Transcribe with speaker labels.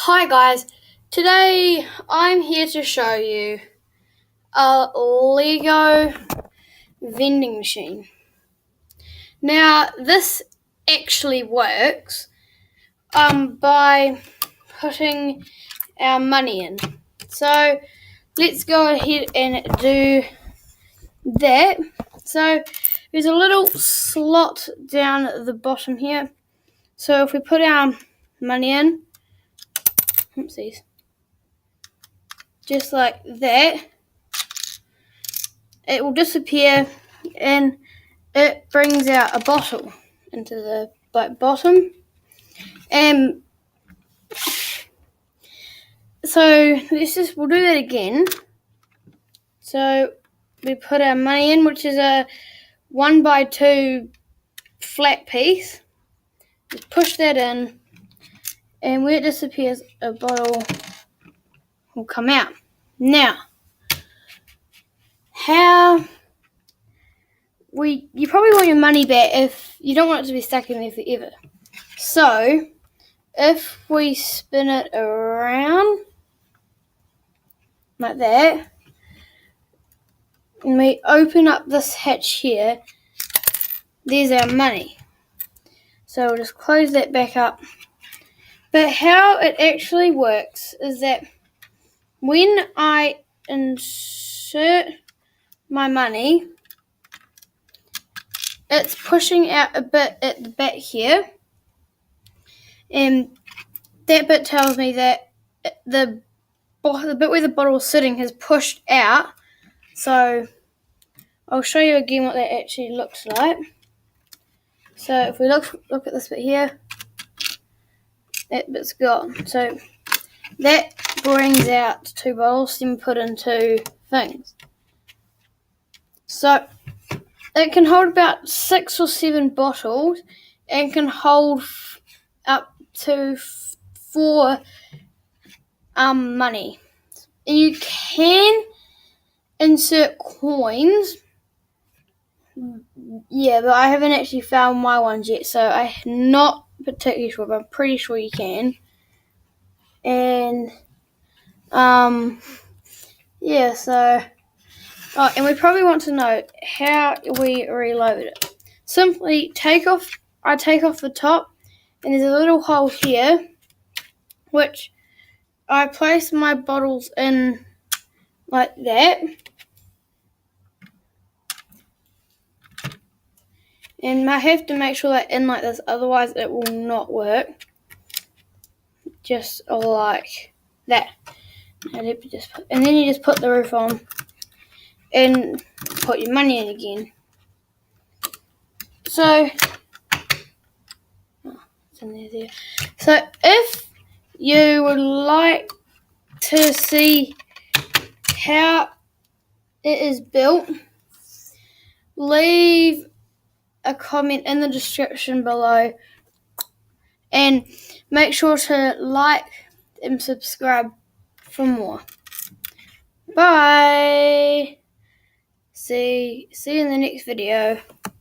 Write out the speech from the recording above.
Speaker 1: Hi guys, today I'm here to show you a Lego vending machine. Now this actually works by putting our money in. So let's go ahead and do that. So there's a little slot down at the bottom here. So if we put our money in, oopsies, just like that, it will disappear and it brings out a bottle into the bottom. And so we'll do that again. So we put our money in, which is a 1x2 flat piece. Just push that in, and where it disappears, a bottle will come out. Now, you probably want your money back if you don't want it to be stuck in there forever. So if we spin it around like that, and we open up this hatch here, there's our money. So we'll just close that back up. But how it actually works is that when I insert my money, it's pushing out a bit at the back here, and that bit tells me that the bit where the bottle is sitting has pushed out. So I'll show you again what that actually looks like. So if we look at this bit here, that bit's gone. So that brings out 2 bottles, then put in 2 things. So it can hold about 6 or 7 bottles and can hold up to 4 money. And you can insert coins. Yeah, but I haven't actually found my ones yet, so I'm not particularly sure, but I'm pretty sure you can. And yeah, so and we probably want to know how we reload it. Simply I take off the top, and there's a little hole here which I place my bottles in like that. And I have to make sure they're in like this, otherwise it will not work. Just like that. And then you just put the roof on and put your money in again. So, it's in there. So if you would like to see how it is built, leave a comment in the description below, and make sure to like and subscribe for more. Bye. See you in the next video.